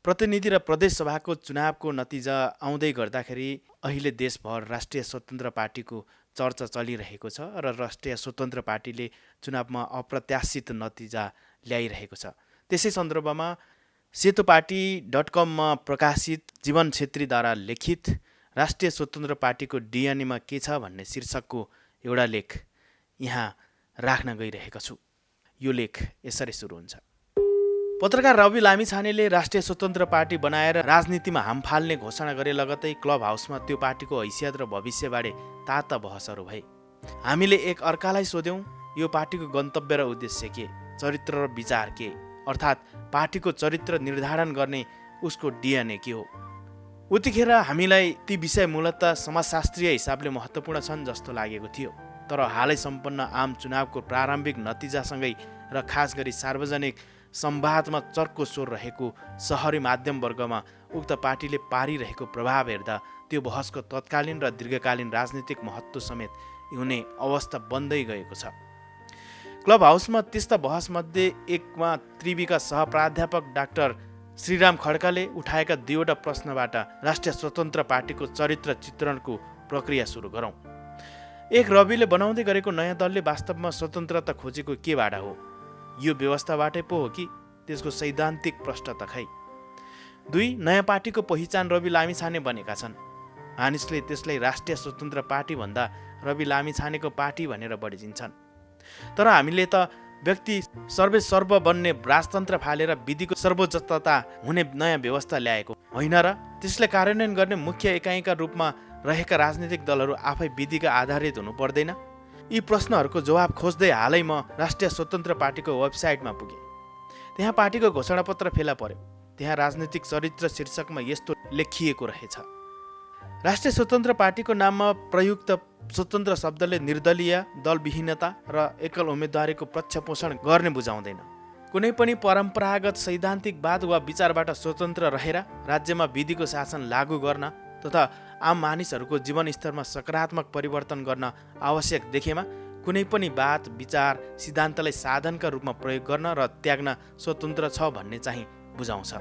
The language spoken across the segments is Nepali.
प्रतिनिधि र प्रदेश सभाको चुनावको नतिजा आउँदै गर्दाखेरि अहिले देशभर राष्ट्रिय स्वतन्त्र पार्टीको चर्चा चलिरहेको छ र राष्ट्रिय स्वतन्त्र पार्टीले चुनावमा अप्रत्याशित नतिजा ल्याइरहेको छ। त्यसै सन्दर्भमा सेतोपार्टी.com प्रकाशित जीवन छेत्रीद्वारा लिखित राष्ट्रिय स्वतन्त्र पार्टीको डिएनएमा के छ भन्ने शीर्षकको एउटा लेख यहाँ राख्न गइरहेको छु। यो लेख यसरी सुरु हुन्छ। पत्रकार रवि लामिछानेले राष्ट्रिय स्वतन्त्र पार्टी बनाएर राजनीतिमा हाम फाल्ने घोषणा गरे लगतै क्लब हाउसमा त्यो पार्टीको हैसियत र भविष्यबारे ताता बहसहरू भए। हामीले एक अर्कालाई सोध्यौँ, यो पार्टीको गन्तव्य र उद्देश्य के, चरित्र र विचार के, अर्थात् पार्टीको चरित्र निर्धारण गर्ने उसको डिएनए के हो। उतिखेर हामीलाई ती विषय मूलतः समाजशास्त्रीय हिसाबले महत्त्वपूर्ण छन् जस्तो लागेको थियो। तर हालै सम्पन्न आम चुनावको प्रारम्भिक नतिजासँगै र खास गरी सार्वजनिक संवादमा चर्को स्वर रहेको सहरी माध्यम वर्गमा उक्त पार्टीले पारिरहेको प्रभाव हेर्दा त्यो बहसको तत्कालीन र दीर्घकालीन राजनीतिक महत्त्व समेत हुने अवस्था बन्दै गएको छ। क्लब हाउसमा त्यस्ता बहसमध्ये एकमा त्रिविका सहप्राध्यापक डाक्टर श्रीराम खड्काले उठाएका दुईवटा प्रश्नबाट राष्ट्रिय स्वतन्त्र पार्टीको चरित्र चित्रणको प्रक्रिया सुरु गरौँ। एक, रविले बनाउँदै गरेको नयाँ दलले वास्तवमा स्वतन्त्रता खोजेको केबाट हो? यो व्यवस्थाबाटै पो हो कि त्यसको सैद्धान्तिक प्रष्टता खै? 2, नयाँ पार्टीको पहिचान रवि लामिछाने बनेका छन्। मानिसले त्यसलाई राष्ट्रिय स्वतन्त्र पार्टी भन्दा रवि लामिछानेको पार्टी भनेर बढी चिन्छन्। तर हामीले त व्यक्ति सर्वेसर्व बन्ने राजतन्त्र फालेर विधिको सर्वोच्चता हुने नयाँ व्यवस्था ल्याएको होइन र? त्यसलाई कार्यान्वयन गर्ने मुख्य एकाइका रूपमा रहेका राजनीतिक दलहरू आफै विधिका आधारित हुनु पर्दैन? यी प्रश्नहरूको जवाब खोज्दै हालै म राष्ट्रिय स्वतन्त्र पार्टीको वेबसाइटमा पुगेँ। त्यहाँ पार्टीको घोषणापत्र फेला पर्यो। त्यहाँ राजनीतिक चरित्र शीर्षकमा यस्तो लेखिएको रहेछ: राष्ट्रिय स्वतन्त्र पार्टीको नाममा प्रयुक्त स्वतन्त्र शब्दले निर्दलीय, दलविहीनता र एकल उम्मेदवारीको पक्षपोषण गर्ने बुझाउँदैन। कुनै पनि परम्परागत सैद्धान्तिकवाद वा विचारबाट स्वतन्त्र रहेर राज्यमा विधिको शासन लागू गर्न तथा आम मानिसहरूको जीवनस्तरमा सकारात्मक परिवर्तन गर्न आवश्यक देखेमा कुनै पनि बात, विचार, सिद्धान्तलाई साधनका रूपमा प्रयोग गर्न र त्याग्न स्वतन्त्र छ भन्ने चाहिँ बुझाउँछ।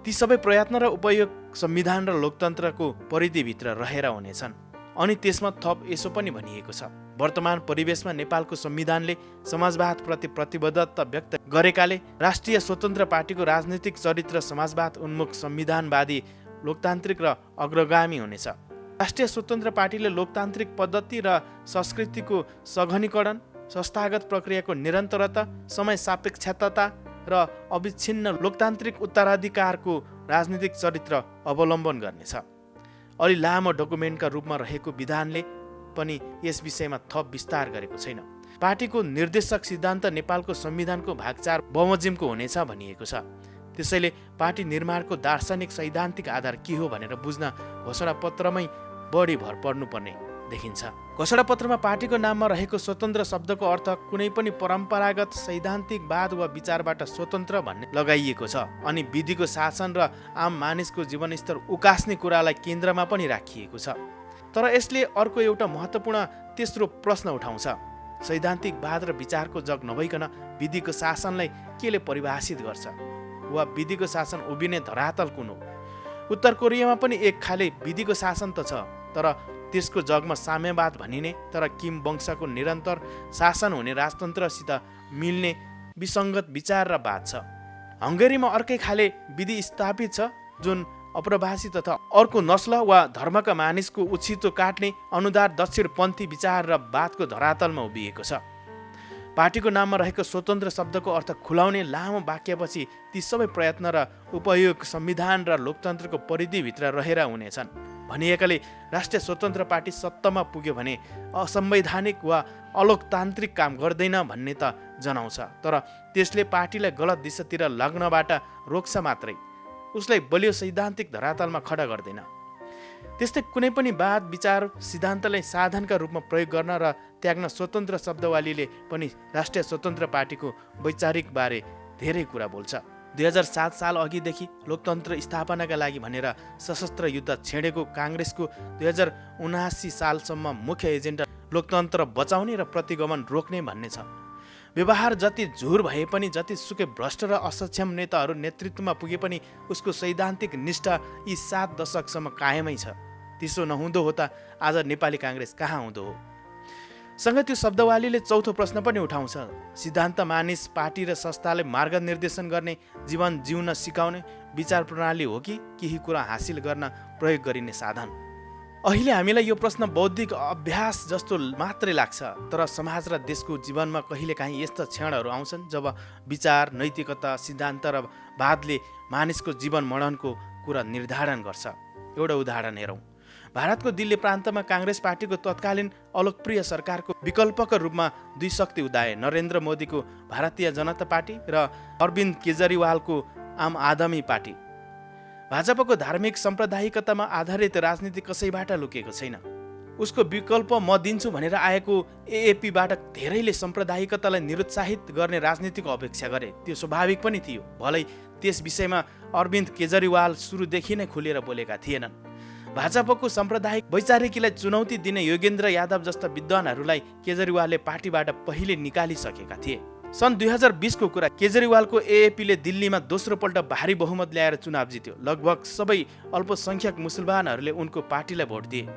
ती सबै प्रयत्न र उपयोग संविधान र लोकतन्त्रको परिधिभित्र रहेर हुनेछन्। अनि त्यसमा थप यसो पनि भनिएको छ: वर्तमान परिवेशमा नेपालको संविधानले समाजवादप्रति प्रतिबद्धता व्यक्त गरेकाले राष्ट्रिय स्वतन्त्र पार्टीको राजनीतिक चरित्र समाजवाद उन्मुख, संविधानवादी, लोकतान्त्रिक र अग्रगामी हुनेछ। राष्ट्रिय स्वतन्त्र पार्टीले लोकतान्त्रिक पद्धति र संस्कृतिको सघनीकरण, संस्थागत प्रक्रियाको निरन्तरता, समय सापेक्षता र अविच्छिन्न लोकतान्त्रिक उत्तराधिकारको राजनीतिक चरित्र अवलम्बन गर्नेछ। अलि लामो डकुमेन्टका रूपमा रहेको विधानले पनि यस विषयमा थप विस्तार गरेको छैन। पार्टीको निर्देशक सिद्धान्त नेपालको संविधानको भाग 4 बमोजिमको हुनेछ भनिएको छ। त्यसैले पार्टी निर्माणको दार्शनिक सैद्धान्तिक आधार के हो भनेर बुझ्न घोषणापत्रमै बढी भर पर्नुपर्ने देखिन्छ। घोषणापत्रमा पार्टीको नाममा रहेको स्वतन्त्र शब्दको अर्थ कुनै पनि परम्परागत सैद्धान्तिकवाद वा विचारबाट स्वतन्त्र भन्ने लगाइएको छ। अनि विधिको शासन र आम मानिसको जीवनस्तर उकास्ने कुरालाई केन्द्रमा पनि राखिएको छ। तर यसले अर्को एउटा महत्त्वपूर्ण तेस्रो प्रश्न उठाउँछ: सैद्धान्तिकवाद र विचारको जग नभइकन विधिको शासनलाई केले परिभाषित गर्छ? वा विधिको शासन उभिने धरातल कुन हो? उत्तर कोरियामा पनि एक खाले विधिको शासन त छ, तर त्यसको जगमा साम्यवाद भनिने तर किम वंशको निरन्तर शासन हुने राजतन्त्रसित मिल्ने विसङ्गत विचार र वाद छ। हङ्गेरीमा अर्कै खाले विधि स्थापित छ जुन अप्रवासी तथा अर्को नस्ल वा धर्मका मानिसको उछितो काट्ने अनुदार दक्षिणपन्थी विचार र वादको धरातलमा उभिएको छ। पार्टीको नाममा रहेको स्वतन्त्र शब्दको अर्थ खुलाउने लामो वाक्यपछि ती सबै प्रयत्न र उपयोग संविधान र लोकतन्त्रको परिधिभित्र रहेर हुनेछन् भनिएकाले राष्ट्रिय स्वतन्त्र पार्टी सत्तामा पुग्यो भने असंवैधानिक वा अलोकतान्त्रिक काम गर्दैन भन्ने त जनाउँछ। तर त्यसले पार्टीलाई गलत दिशातिर लाग्नबाट रोक्छ मात्रै, उसलाई बलियो सैद्धान्तिक धरातलमा खडा गर्दैन। त्यस्तै कुनै पनि वाद, विचार, सिद्धान्तलाई साधनका रूपमा प्रयोग गर्न र त्याग्न स्वतन्त्र शब्दवालीले पनि राष्ट्रिय स्वतन्त्र पार्टीको वैचारिक बारे धेरै कुरा बोल्छ। 2007 साल अघिदेखि लोकतन्त्र स्थापनाका लागि भनेर सशस्त्र युद्ध छेडेको काङ्ग्रेसको 2079 सालसम्म मुख्य एजेन्डा लोकतन्त्र बचाउने र प्रतिगमन रोक्ने भन्ने छ। व्यवहार जति झुर भए पनि, जतिसुकै भ्रष्ट र असक्षम नेताहरू नेतृत्वमा पुगे पनि उसको सैद्धान्तिक निष्ठा यी 7 दशकसम्म कायमै छ। त्यसो नहुँदो हो त आज नेपाली काङ्ग्रेस कहाँ हुँदो हो? सँगै त्यो शब्दवालीले चौथो प्रश्न पनि उठाउँछ, सिद्धान्त मानिस पार्टी र संस्थाले मार्गनिर्देशन गर्ने, जीवन जिउन सिकाउने विचार प्रणाली हो कि केही कुरा हासिल गर्न प्रयोग गरिने साधन? अहिले हामीलाई यो प्रश्न बौद्धिक अभ्यास जस्तो मात्रै लाग्छ, तर समाज र देशको जीवनमा कहिलेकाहीँ यस्ता क्षणहरू आउँछन् जब विचार, नैतिकता, सिद्धान्त र वादले मानिसको जीवन मरणको कुरा निर्धारण गर्छ। एउटा उदाहरण हेरौँ। भारतको दिल्ली प्रान्तमा काङ्ग्रेस पार्टीको तत्कालीन अलोकप्रिय सरकारको विकल्पका रूपमा 2 शक्ति उदाए, नरेन्द्र मोदीको भारतीय जनता पार्टी र अरविन्द केजरीवालको आम आदमी पार्टी। भाजपाको धार्मिक साम्प्रदायिकतामा आधारित राजनीति कसैबाट लुकेको छैन। उसको विकल्प म दिन्छु भनेर आएको एएपीबाट धेरैले साम्प्रदायिकतालाई निरुत्साहित गर्ने राजनीतिको अपेक्षा गरे। त्यो स्वाभाविक पनि थियो। भलै त्यस विषयमा अरविन्द केजरीवाल सुरुदेखि नै खुलेर बोलेका थिएनन्। भाजपाको साम्प्रदायिक वैचारिकीलाई चुनौती दिने योगेन्द्र यादव जस्ता विद्वानहरूलाई केजरीवालले पार्टीबाट पहिले निकालिसकेका थिए। सन् 2020 को कुरा, केजरीवालको एएपीले दिल्लीमा दोस्रो पल्ट भारी बहुमत ल्याएर चुनाव जित्यो। लगभग सबै अल्पसङ्ख्यक मुसलमानहरूले उनको पार्टीलाई भोट दिए।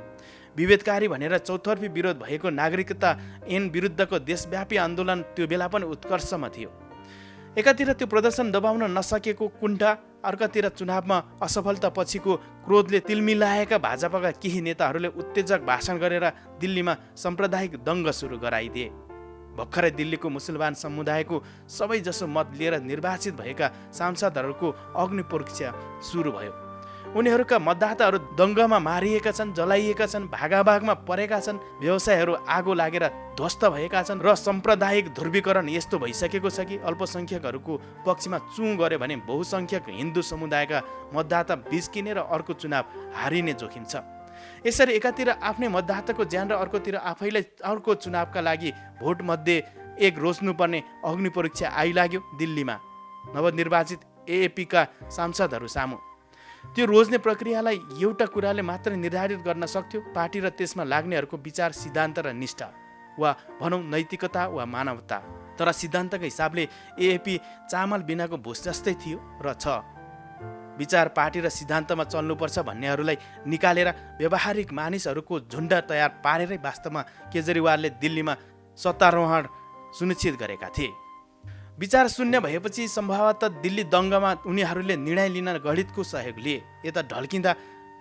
विभेदकारी भनेर चौतर्फी विरोध भएको नागरिकता ऐन विरुद्धको देशव्यापी आन्दोलन त्यो बेला पनि उत्कर्षमा थियो। एकातिर त्यो प्रदर्शन दबाउन नसकेको कुण्ठा, अर्कातिर चुनावमा असफलता पछिको क्रोधले तिलमिलाएका भाजपाका केही नेताहरूले उत्तेजक भाषण गरेर दिल्लीमा साम्प्रदायिक दङ्ग सुरु गराइदिए। भर्खरै दिल्लीको मुसलमान समुदायको सबैजसो मत लिएर निर्वाचित भएका सांसदहरूको अग्निपरीक्षा सुरु भयो। उनीहरूका मतदाताहरू दङ्गमा मारिएका छन्, जलाइएका छन्, भागाभागमा परेका छन्, व्यवसायहरू आगो लागेर ध्वस्त भएका छन् र साम्प्रदायिक ध्रुवीकरण यस्तो भइसकेको छ कि अल्पसङ्ख्यकहरूको पक्षमा चुँ गरे भने बहुसङ्ख्यक हिन्दू समुदायका मतदाता बिस्किने र अर्को चुनाव हारिने जोखिम छ। यसरी एकातिर आफ्नै मतदाताको ज्यान र अर्कोतिर आफैलाई अर्को चुनावका लागि भोट मध्ये एक रोज्नुपर्ने अग्निपरीक्षा आइलाग्यो दिल्लीमा नवनिर्वाचित एएपीका सांसदहरू सामु। त्यो रोज्ने प्रक्रियालाई एउटा कुराले मात्र निर्धारित गर्न सक्थ्यो, पार्टी र त्यसमा लाग्नेहरूको विचार, सिद्धान्त र निष्ठा, वा भनौँ नैतिकता वा मानवता। तर सिद्धान्तको हिसाबले एएपी चामल बिनाको भुस जस्तै थियो र छ। विचार, पार्टी र सिद्धान्तमा चल्नुपर्छ भन्नेहरूलाई निकालेर व्यावहारिक मानिसहरूको झुन्ड तयार पारेरै वास्तवमा केजरीवालले दिल्लीमा सत्तारोहण सुनिश्चित गरेका थिए। विचार शून्य भएपछि सम्भवतः दिल्ली दङ्गमा उनीहरूले निर्णय लिन गणितको सहयोग लिए। यता ढल्किँदा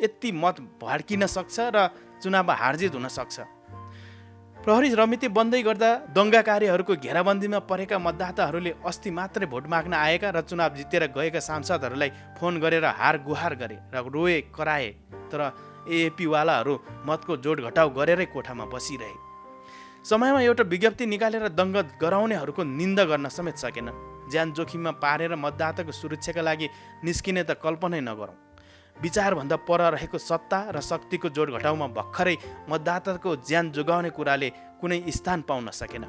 यति मत भड्किन सक्छ र चुनावमा हारजित हुन सक्छ। प्रहरी रमिती बन्दै गर्दा दङ्गाकारीहरूको घेराबन्दीमा परेका मतदाताहरूले अस्ति मात्रै भोट माग्न आएका र चुनाव जितेर गएका सांसदहरूलाई फोन गरेर हार गुहार गरे र रोए कराए। तर एएपीवालाहरू मतको जोड घटाउ गरेरै कोठामा बसिरहे। समयमा एउटा विज्ञप्ति निकालेर दङ्ग गराउनेहरूको निन्दा गर्न समेत सकेनन्। ज्यान जोखिममा पारेर मतदाताको सुरक्षाका लागि निस्किने त कल्पनै नगरौँ। विचारभन्दा पर रहेको सत्ता र शक्तिको जोड घटाउमा भर्खरै मतदाताको ज्यान जोगाउने कुराले कुनै स्थान पाउन सकेन।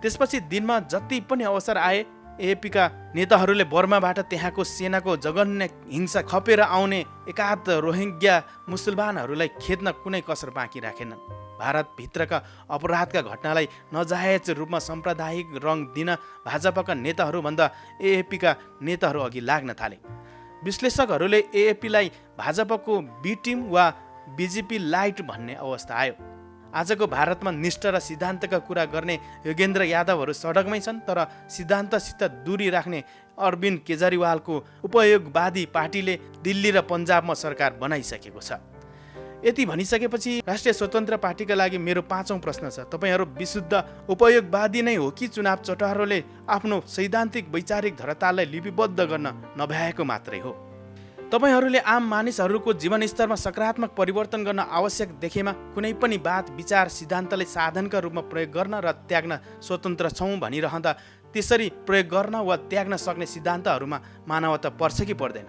त्यसपछि दिनमा जति पनि अवसर आए एएपीका नेताहरूले बर्माबाट त्यहाँको सेनाको जघन्य हिंसा खपेर आउने एकाध रोहिङ्ग्या मुसलमानहरूलाई खेद्न कुनै कसर बाँकी राखेनन्। भारतभित्रका अपराधका घटनालाई नजायज रूपमा साम्प्रदायिक रङ दिन भाजपाका नेताहरूभन्दा एएपीका नेताहरू अघि लाग्न थाले। विश्लेषकहरूले एएपीलाई भाजपाको बी टिम वा बिजेपी लाइट भन्ने अवस्था आयो। आजको भारतमा निष्ठा र सिद्धान्तका कुरा गर्ने योगेन्द्र यादवहरू सडकमै छन्, तर सिद्धान्तसित दूरी राख्ने अरविन्द केजरीवालको उपयोगवादी पार्टीले दिल्ली र पन्जाबमा सरकार बनाइसकेको छ। यति भनिसकेपछि राष्ट्रिय स्वतन्त्र पार्टीका लागि मेरो 5औं प्रश्न छ, तपाईहरू विशुद्ध उपयोगवादी नै हो कि चुनाव चटहरोले आफ्नो सैद्धान्तिक वैचारिक धरातललाई लिपिबद्ध गर्न नभ्याएको मात्रै हो? तपाईहरूले आम मानिसहरूको जीवनस्तरमा सकारात्मक परिवर्तन गर्न आवश्यक देखेमा कुनै पनि बात, विचार, सिद्धान्तलाई साधनका रूपमा प्रयोग गर्न र त्याग्न स्वतन्त्र छौँ भनिरहँदा त्यसरी प्रयोग गर्न वा त्याग्न सक्ने सिद्धान्तहरूमा मानवता पर्छ कि पर्दैन?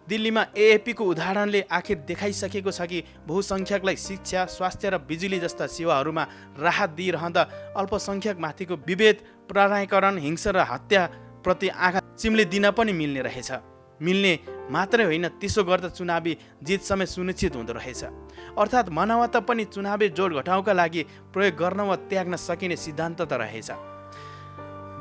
दिल्लीमा एएपीको उदाहरणले आखिर देखाइसकेको छ कि बहुसङ्ख्यकलाई शिक्षा, स्वास्थ्य र बिजुली जस्ता सेवाहरूमा राहत दिइरहँदा अल्पसङ्ख्यकमाथिको विभेद, प्रणायकरण, हिंसा र हत्या प्रति आँखा चिम्लिदिन पनि मिल्ने रहेछ। मिल्ने मात्रै होइन, त्यसो गर्दा चुनावी जित समेत सुनिश्चित हुँदो रहेछ। अर्थात् मानवता पनि चुनावी जोड घटाउका लागि प्रयोग गर्न वा त्याग्न सकिने सिद्धान्त त रहेछ।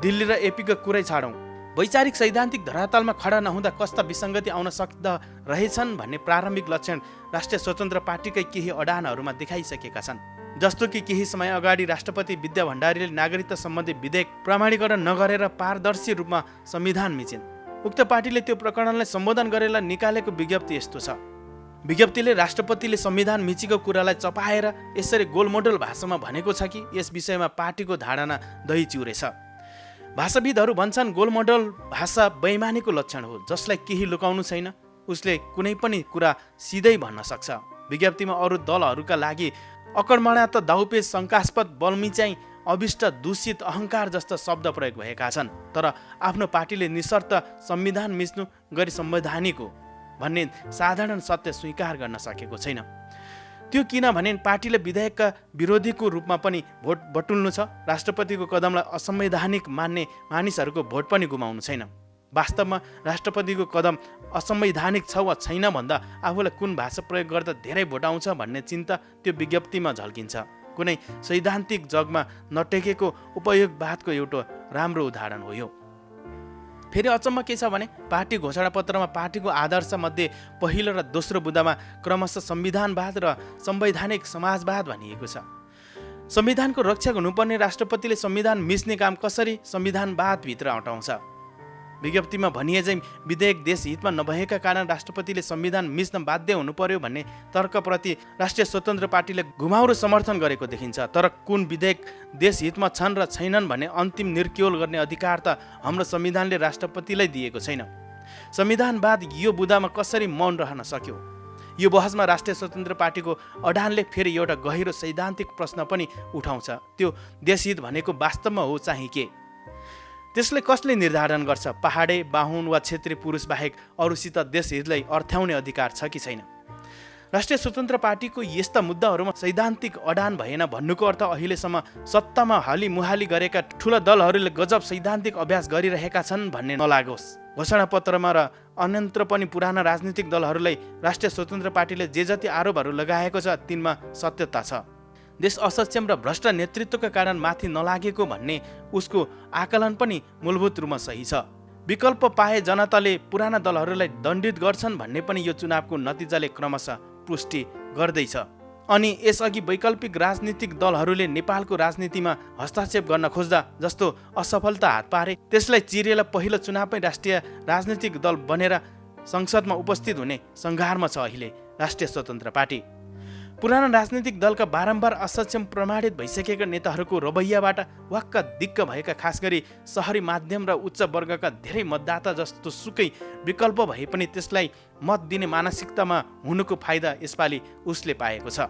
दिल्ली र एपीको कुरै छाडौँ, वैचारिक सैद्धान्तिक धरातलमा खडा नहुँदा कस्ता विसङ्गति आउन सक्दा रहेछन् भन्ने प्रारम्भिक लक्षण राष्ट्रिय स्वतन्त्र पार्टीकै केही अडानहरूमा देखाइसकेका छन्। जस्तो कि केही समय अगाडि राष्ट्रपति विद्या भण्डारीले नागरिकता सम्बन्धी विधेयक प्रमाणीकरण नगरेर पारदर्शी रूपमा संविधान मिचिन्। उक्त पार्टीले त्यो प्रकरणलाई सम्बोधन गरेर निकालेको विज्ञप्ति यस्तो छ। विज्ञप्तिले राष्ट्रपतिले संविधान मिचेको कुरालाई चपाएर यसरी गोलमोडल भाषामा भनेको छ कि यस विषयमा पार्टीको धारणा दही चिउरे छ। भाषाविदहरू भन्छन् गोलमोडल भाषा बेइमानीको लक्षण हो। जसलाई केही लुकाउनु छैन उसले कुनै पनि कुरा सिधै भन्न सक्छ। विज्ञप्तिमा अरू दलहरूका लागि अकर्मण्यता, दाउपेच, शङ्कास्पद, बलमिचाइ, अभिष्ट, दूषित, अहङ्कार जस्ता शब्द प्रयोग भएका छन्। तर आफ्नो पार्टीले निशर्त संविधान मिच्नु गरी संवैधानिक हो भन्ने साधारण सत्य स्वीकार गर्न सकेको छैन। त्यो किनभने पार्टीले विधेयकका विरोधीको रूपमा पनि भोट बटुल्नु छ। राष्ट्रपतिको कदमलाई असंवैधानिक मान्ने मानिसहरूको भोट पनि गुमाउनु छैन। वास्तवमा राष्ट्रपतिको कदम असंवैधानिक छ वा छैन भन्दा आफूलाई कुन भाषा प्रयोग गर्दा धेरै भोट आउँछ भन्ने चिन्ता त्यो विज्ञप्तिमा झल्किन्छ। कुनै सैद्धान्तिक जगमा नटेकेको उपयोगवादको एउटा राम्रो उदाहरण हो यो। फेरि अचम्म के छ भने पार्टी घोषणापत्रमा पार्टीको आदर्श मध्ये पहिलो र दोस्रो बुँदामा क्रमशः संविधानवाद र संवैधानिक समाजवाद भनिएको छ। संविधानको रक्षक हुनुपर्ने राष्ट्रपतिले संविधान मिच्ने काम कसरी संविधानवादभित्र अटाउँछ? विज्ञप्तिमा भनिए चाहिँ विधेयक देश हितमा नभएका कारण राष्ट्रपतिले संविधान मिच्न बाध्य हुनु पर्यो भन्ने तर्कप्रति राष्ट्रिय स्वतन्त्र पार्टीले घुमाउरो समर्थन गरेको देखिन्छ। तर कुन विधेयक देश हितमा छन् र छैनन् भन्ने अन्तिम निर्क्योल गर्ने अधिकार त हाम्रो संविधानले राष्ट्रपतिलाई दिएको छैन। संविधानवाद यो बुँदामा कसरी मौन रहन सक्यो? यो बहसमा राष्ट्रिय स्वतन्त्र पार्टीको अडानले फेरि एउटा गहिरो सैद्धान्तिक प्रश्न पनि उठाउँछ। त्यो देशहित भनेको वास्तवमा हो चाहिँ के? त्यसले कसले निर्धारण गर्छ? पहाडे, बाहुन वा क्षेत्रीय पुरुष बाहेक अरूसित देशहितलाई अर्थ्याउने अधिकार छ कि छैन? राष्ट्रिय स्वतन्त्र पार्टीको यस्ता मुद्दाहरूमा सैद्धान्तिक अडान भएन भन्नुको अर्थ अहिलेसम्म सत्तामा हालिमुहाली गरेका ठुला दलहरूले गजब सैद्धान्तिक अभ्यास गरिरहेका छन् भन्ने नलागोस्। घोषणापत्रमा र अन्यत्र पनि पुराना राजनीतिक दलहरूलाई राष्ट्रिय स्वतन्त्र पार्टीले जे जति आरोपहरू लगाएको छ तिनमा सत्यता छ। देश असक्षम र भ्रष्ट नेतृत्वका कारण माथि नलागेको भन्ने उसको आकलन पनि मूलभूत रूपमा सही छ। विकल्प पाए जनताले पुराना दलहरूलाई दण्डित गर्छन् भन्ने पनि यो चुनावको नतिजाले क्रमशः पुष्टि गर्दैछ। अनि यसअघि वैकल्पिक राजनीतिक दलहरूले नेपालको राजनीतिमा हस्तक्षेप गर्न खोज्दा जस्तो असफलता हात पारे त्यसलाई चिरेर पहिलो चुनावमै राष्ट्रिय राजनीतिक दल बनेर संसदमा उपस्थित हुने सङ्घारमा छ अहिले राष्ट्रिय स्वतन्त्र पार्टी। पुराना राजनीतिक दलका बारम्बार असक्षम प्रमाणित भइसकेका नेताहरूको रवैयाबाट वाक्क दिक्क भएका खास गरी सहरी माध्यम र उच्च वर्गका धेरै मतदाता जस्तो सुकै विकल्प भए पनि त्यसलाई मत दिने मानसिकतामा हुनुको फाइदा यसपालि उसले पाएको छ।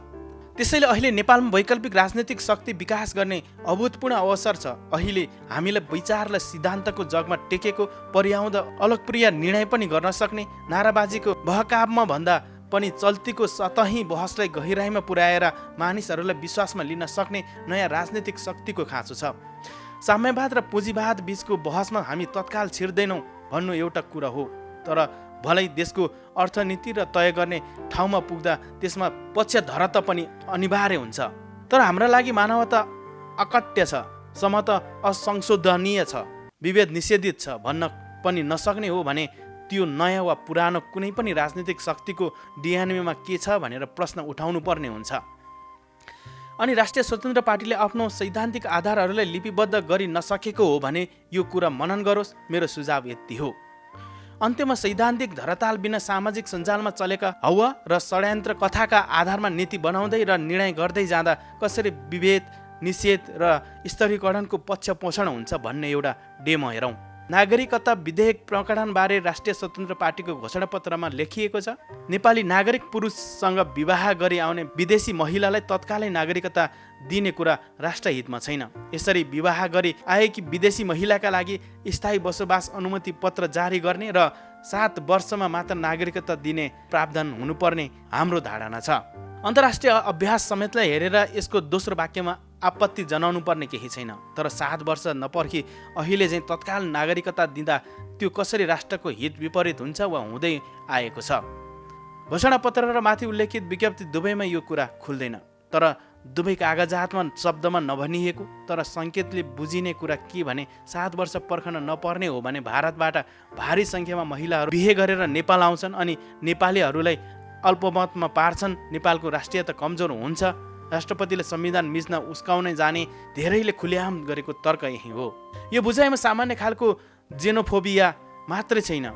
त्यसैले अहिले नेपालमा वैकल्पिक राजनीतिक शक्ति विकास गर्ने अभूतपूर्ण अवसर छ। अहिले हामीलाई विचार र सिद्धान्तको जगमा टेकेको पर्याउँदा अलकप्रिय निर्णय पनि गर्न सक्ने, नाराबाजीको बहकावमा भन्दा पनि चल्तीको सतही बहसलाई गहिराइमा पुर्याएर मानिसहरूलाई विश्वासमा लिन सक्ने नयाँ राजनीतिक शक्तिको खाँचो छ। साम्यवाद र पुँजीवाद बीचको बहसमा हामी तत्काल छिर्दैनौँ भन्नु एउटा कुरा हो, तर भलै देशको अर्थनीति र तय गर्ने ठाउँमा पुग्दा त्यसमा पक्षधर त पनि अनिवार्य हुन्छ। तर हाम्रा लागि मानवता अकट्य छ, समता असंशोधनीय छ, विभेद निषेधित छ भन्न पनि नसक्ने हो भने त्यो नयाँ वा पुरानो कुनै पनि राजनीतिक शक्तिको डिएनएमा के छ भनेर प्रश्न उठाउनु पर्ने हुन्छ। अनि राष्ट्रिय स्वतन्त्र पार्टीले आफ्नो सैद्धान्तिक आधारहरूलाई लिपिबद्ध गरि नसकेको हो भने यो कुरा मनन गरोस्। मेरो सुझाव यति हो। अन्त्यमा सैद्धान्तिक धरातल बिना सामाजिक सञ्जालमा चलेका हवा र षड्यन्त्र कथाका आधारमा नीति बनाउँदै र निर्णय गर्दै जाँदा कसरी विभेद निषेध र स्तरीकरणको पक्ष पोषण हुन्छ भन्ने एउटा डेमो हेरौँ। नागरिकता विधेयक प्रकरणबारे राष्ट्रिय स्वतन्त्र पार्टीको घोषणापत्रमा लेखिएको छ, नेपाली नागरिक पुरुषसँग विवाह गरी आउने विदेशी महिलालाई तत्कालै नागरिकता दिने कुरा राष्ट्रहितमा छैन। यसरी विवाह गरी आएकी विदेशी महिलाका लागि स्थायी बसोबास अनुमति पत्र जारी गर्ने र 7 वर्षमा मात्र नागरिकता दिने प्रावधान हुनुपर्ने हाम्रो धारणा छ। अन्तर्राष्ट्रिय अभ्यास समेतलाई हेरेर यसको दोस्रो वाक्यमा आपत्ति जनाउनु पर्ने केही छैन। तर 7 वर्ष नपर्खी अहिले चाहिँ तत्काल नागरिकता दिँदा त्यो कसरी राष्ट्रको हित विपरीत हुन्छ वा हुँदै आएको छ। घोषणापत्र र माथि उल्लेखित विज्ञप्ति दुवैमा यो कुरा खुल्दैन। तर दुवै कागजातमा शब्दमा नभनिएको तर सङ्केतले बुझिने कुरा के भने 7 वर्ष पर्खन नपर्ने हो भने भारतबाट भारी सङ्ख्यामा महिलाहरू बिहे गरेर नेपाल आउँछन् अनि नेपालीहरूलाई अल्पमतमा पार्छन्। नेपालको राष्ट्रियता कमजोर हुन्छ। राष्ट्रपतिले संविधान मिच्न उस्काउने जाने धेरैले खुलेआम गरेको तर्क यही हो। यो बुझाइमा सामान्य खालको जेनोफोबिया मात्रै छैन।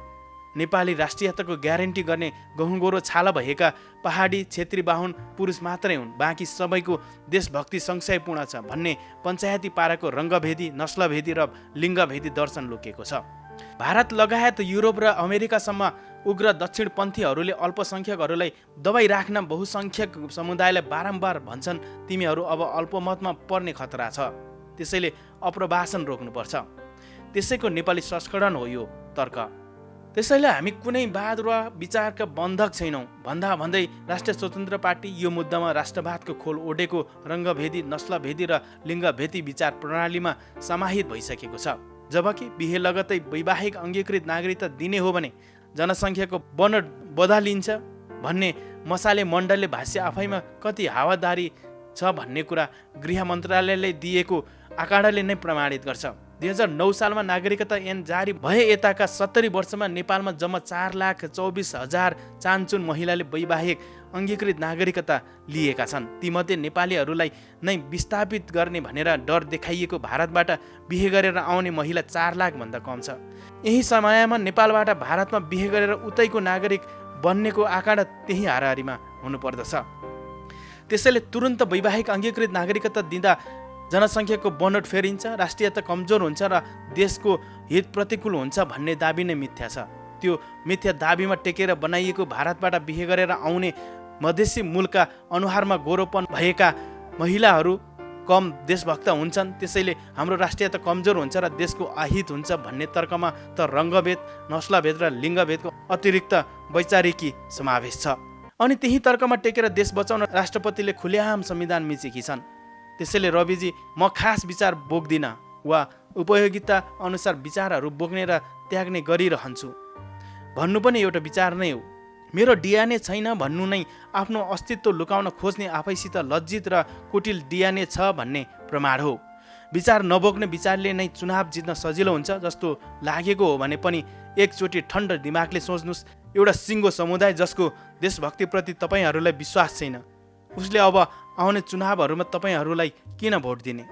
नेपाली राष्ट्रियताको ग्यारेन्टी गर्ने गहुँगोरो छाला भएका पहाडी क्षेत्री बाहुन पुरुष मात्रै हुन्। बाँकी सबैको देशभक्ति संशयपूर्ण छ भन्ने पञ्चायती पाराको रङ्गभेदी, नस्लभेदी र लिङ्गभेदी दर्शन लुकेको छ। भारत लगायत युरोप र अमेरिकासम्म उग्र दक्षिणपन्थीहरूले अल्पसङ्ख्यकहरूलाई दबाई राख्न बहुसङ्ख्यक समुदायलाई बारम्बार भन्छन् तिमीहरू अब अल्पमतमा पर्ने खतरा छ, त्यसैले अप्रवासन रोक्नुपर्छ। त्यसैको नेपाली संस्करण हो यो तर्क। त्यसैले हामी कुनै वाद वा विचारका बन्धक छैनौँ भन्दा भन्दै राष्ट्रिय स्वतन्त्र पार्टी यो मुद्दामा राष्ट्रवादको खोल ओढेको रङ्गभेदी, नस्लभेदी र लिङ्गभेदी विचार प्रणालीमा समाहित भइसकेको छ। जबकि बिहे लगत्तै वैवाहिक अङ्गीकृत नागरिकता दिने हो भने जनसङ्ख्याको बनोट बदलिन्छ भन्ने मसाले मण्डलले भाष्य आफैमा कति हावादारी छ भन्ने कुरा गृह मन्त्रालयले दिएको आँकडाले नै प्रमाणित गर्छ। 2009 सालमा नागरिकता ऐन जारी भए यताका 70 वर्षमा नेपालमा जम्मा 4,24,000 चान्चुन महिलाले वैवाहिक अङ्गीकृत नागरिकता लिएका छन्। तीमध्ये नेपालीहरूलाई नै विस्थापित गर्ने भनेर डर देखाइएको भारतबाट बिहे गरेर आउने महिला 4 लाख भन्दा कम छ। यही समयमा नेपालबाट भारतमा बिहे गरेर उतैको नागरिक बन्नेको आँकडा त्यही हाराहारीमा हुनुपर्दछ। त्यसैले तुरुन्त वैवाहिक अङ्गीकृत नागरिकता दिँदा जनसङ्ख्याको बनोट फेरिन्छ, राष्ट्रियता कमजोर हुन्छ र देशको हित प्रतिकूल हुन्छ भन्ने दाबी नै मिथ्या छ। त्यो मिथ्या दाबीमा टेकेर बनाइएको भारतबाट बिहे गरेर आउने मधेसी मूलका अनुहारमा गोरोपन भएका महिलाहरू कम देशभक्त हुन्छन्, त्यसैले हाम्रो राष्ट्रियता कमजोर हुन्छ र देशको अहित हुन्छ भन्ने तर्कमा त रङ्गभेद, नस्लभेद र लिङ्गभेदको अतिरिक्त वैचारिकी समावेश छ। अनि त्यही तर्कमा टेकेर देश बचाउन राष्ट्रपतिले खुलेआम संविधान मिचेकी छन्। त्यसैले रविजी, म खास विचार बोक्दिनँ वा उपयोगिता अनुसार विचारहरू बोक्ने र त्याग्ने गरिरहन्छु भन्नु पनि एउटा विचार नै हो। मेरो डिएनए छैन भन्नु नै आफ्नो अस्तित्व लुकाउन खोज्ने आफैसित लज्जित र कुटिल डिएनए छ भन्ने प्रमाण हो। विचार नबोक्ने विचारले नै चुनाव जित्न सजिलो हुन्छ जस्तो लागेको हो भने पनि एकचोटि ठण्ड दिमागले सोच्नुहोस्, एउटा सिङ्गो समुदाय जसको देशभक्तिप्रति तपाईँहरूलाई विश्वास छैन, उसले अब आउने चुनावहरूमा तपाईँहरूलाई किन भोट दिने?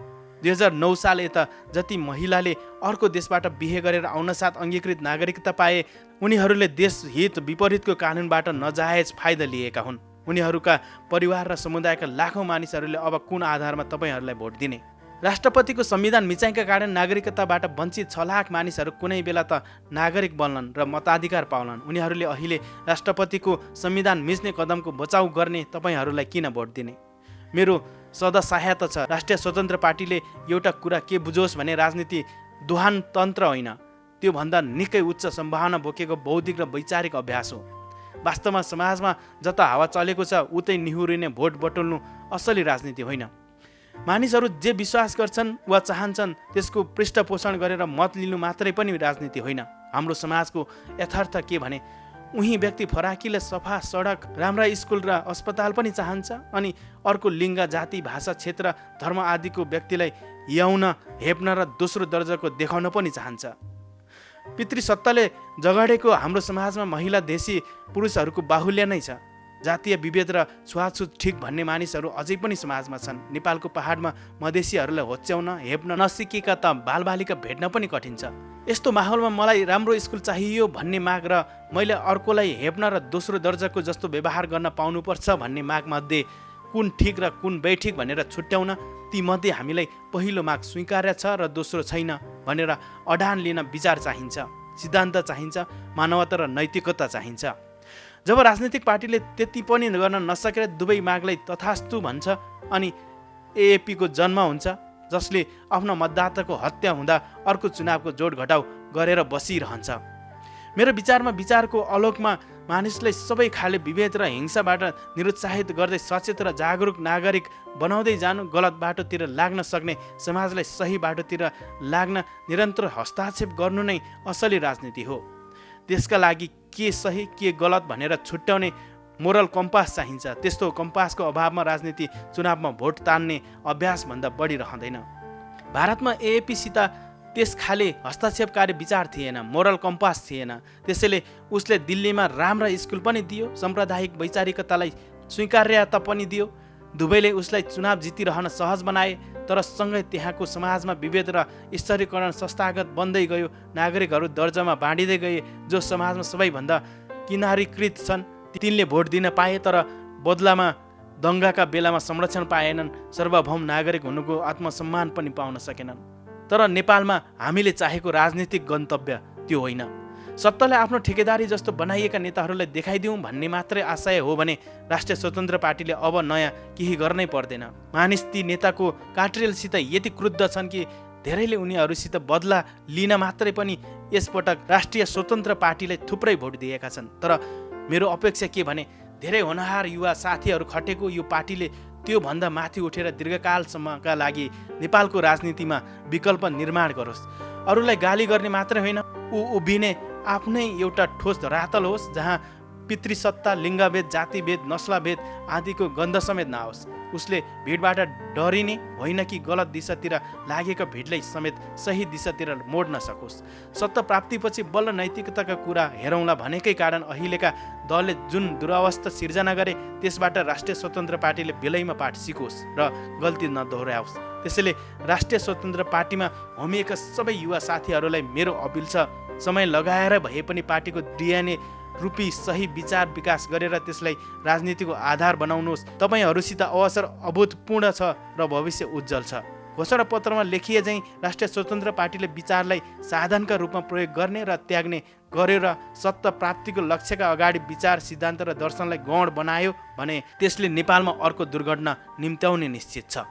2009 साल यता जति महिलाले अर्को देशबाट बिहे गरेर आउन साथ अङ्गीकृत नागरिकता पाए उनीहरूले देश हित विपरीतको कानुनबाट नजायज फाइदा लिएका हुन्। उनीहरूका परिवार र समुदायका लाखौँ मानिसहरूले अब कुन आधारमा तपाईँहरूलाई भोट दिने? राष्ट्रपतिको संविधान मिचाइका कारण नागरिकताबाट वञ्चित 6 लाख मानिसहरू कुनै बेला त नागरिक बन्लान् र मताधिकार पाउलान्। उनीहरूले अहिले राष्ट्रपतिको संविधान मिच्ने कदमको बचाउ गर्ने तपाईँहरूलाई किन भोट दिने? मेरो सदा सहायता छ। राष्ट्रिय स्वतन्त्र पार्टीले एउटा कुरा के बुझोस् भने राजनीति दोहान तन्त्र होइन, त्योभन्दा निकै उच्च सम्भावना बोकेको बौद्धिक र वैचारिक अभ्यास हो। वास्तवमा समाजमा जता हावा चलेको छ उतै निहुरिने भोट बटुल्नु असली राजनीति होइन। मानिसहरू जे विश्वास गर्छन् वा चाहन्छन् त्यसको पृष्ठपोषण गरेर मत लिनु मात्रै पनि राजनीति होइन। हाम्रो समाजको यथार्थ के भने उही व्यक्ति फराकिलो सफा सडक, राम्रा स्कुल र अस्पताल पनि चाहन्छ अनि अर्को लिङ्ग, जाति, भाषा, क्षेत्र, धर्म आदिको व्यक्तिलाई याउन, हेप्न र दोस्रो दर्जाको देखाउन पनि चाहन्छ। पितृसत्ताले जगाडेको हाम्रो समाजमा महिला देशी पुरुषहरूको बाहुल्य नै छ। जातीय विभेद र छुवाछुत ठिक भन्ने मानिसहरू अझै पनि समाजमा छन्। नेपालको पहाडमा मधेसीहरूलाई होच्याउन, हेप्न नसिकेका त बालबालिका भेट्न पनि कठिन छ। यस्तो माहौलमा मलाई राम्रो स्कुल चाहियो भन्ने माग र मैले अर्कोलाई हेप्न र दोस्रो दर्जाको जस्तो व्यवहार गर्न पाउनुपर्छ भन्ने मागमध्ये कुन ठिक र कुन बेठिक भनेर छुट्याउन, तीमध्ये हामीलाई पहिलो माग स्वीकार्य छ र दोस्रो छैन भनेर अडान लिन विचार चाहिन्छ, सिद्धान्त चाहिन्छ, मानवता र नैतिकता चाहिन्छ। जब राजनीतिक पार्टीले त्यति पनि गर्न नसकेर दुवै मागलाई तथास्तु भन्छ अनि एएपीको जन्म हुन्छ, जसले आफ्नो मतदाताको हत्या हुँदा अर्को चुनावको जोड घटाउ गरेर बसिरहन्छ। मेरो विचारमा विचारको आलोकमा मानिसलाई सबै खाले विभेद र हिंसाबाट निरुत्साहित गर्दै सचेत र जागरुक नागरिक बनाउँदै जानु, गलत बाटोतिर लाग्न सक्ने समाजलाई सही बाटोतिर लाग्न निरन्तर हस्तक्षेप गर्नु नै असली राजनीति हो। त्यसका लागि के सही के गलत भनेर छुट्याउने मोरल कम्पास चाहिन्छ। त्यस्तो कम्पासको अभावमा राजनीति चुनावमा भोट तान्ने अभ्यासभन्दा बढी रहँदैन। भारतमा एएपीसित त्यस खाले हस्तक्षेपकारी विचार थिएन, मोरल कम्पास थिएन। त्यसैले उसले दिल्लीमा राम्रा स्कुल पनि दियो, साम्प्रदायिक वैचारिकतालाई स्वीकार्यता पनि दियो। दुवैले उसलाई चुनाव जितिरहन सहज बनाए, तर सँगै त्यहाँको समाजमा विभेद र स्तरीकरण संस्थागत बन्दै गयो। नागरिकहरू दर्जामा बाँडिँदै गए। जो समाजमा सबैभन्दा किनारीकृत छन् तिनले भोट दिन पाए, तर बदलामा दङ्गाका बेलामा संरक्षण पाएनन्। सार्वभौम नागरिक हुनुको आत्मसम्मान पनि पाउन सकेनन्। तर नेपालमा हामीले चाहेको राजनीतिक गन्तव्य त्यो होइन। सत्तालाई आफ्नो ठेकेदारी जस्तो बनाइएका नेताहरूलाई देखाइदिउँ भन्ने मात्रै आशय हो भने राष्ट्रिय स्वतन्त्र पार्टीले अब नयाँ केही गर्नै पर्दैन। मानिस ती नेताको काट्रेलसित यति क्रुद्ध छन् कि धेरैले उनीहरूसित बदला लिन मात्रै पनि यसपटक राष्ट्रिय स्वतन्त्र पार्टीलाई थुप्रै भोट दिएका छन्। तर मेरो अपेक्षा के भने धेरै होनहार युवा साथीहरू खटेको यो पार्टीले त्योभन्दा माथि उठेर दीर्घकालसम्मका लागि नेपालको राजनीतिमा विकल्प निर्माण गरोस्। अरूलाई गाली गर्ने मात्रै होइन, उभिने आफ्नै एउटा ठोस धरातल होस् जहाँ पितृसत्ता, लिङ्गभेद, जातिभेद, नस्लभेद आदिको गन्ध समेत नआओस्। उसले भिडबाट डरिने होइन कि गलत दिशातिर लागेको भिडलाई समेत सही दिशातिर मोड्न सकोस्। सत्ता प्राप्तिपछि बल्ल नैतिकताका कुरा हेरौँला भनेकै कारण अहिलेका दलले जुन दुरावस्था सिर्जना गरे त्यसबाट राष्ट्रिय स्वतन्त्र पार्टीले बेलैमा पाठ सिकोस् र गल्ती नदोहोऱ्याओस्। त्यसैले राष्ट्रिय स्वतन्त्र पार्टीमा होमिएका सबै युवा साथीहरूलाई मेरो अपिल छ, समय लगाएर भए पनि पार्टीको डिएनए रूपी सही विचार विकास गरेर त्यसलाई राजनीतिको आधार बनाउनुहोस्। तपाईँहरूसित अवसर अभूतपूर्ण छ र भविष्य उज्जवल छ। घोषणा पत्रमा लेखिए चाहिँ राष्ट्रिय स्वतन्त्र पार्टीले विचारलाई साधनका रूपमा प्रयोग गर्ने र त्याग्ने गर्यो र सत्ता प्राप्तिको लक्ष्यका अगाडि विचार, सिद्धान्त र दर्शनलाई गौण बनायो भने त्यसले नेपालमा अर्को दुर्घटना निम्त्याउने निश्चित छ।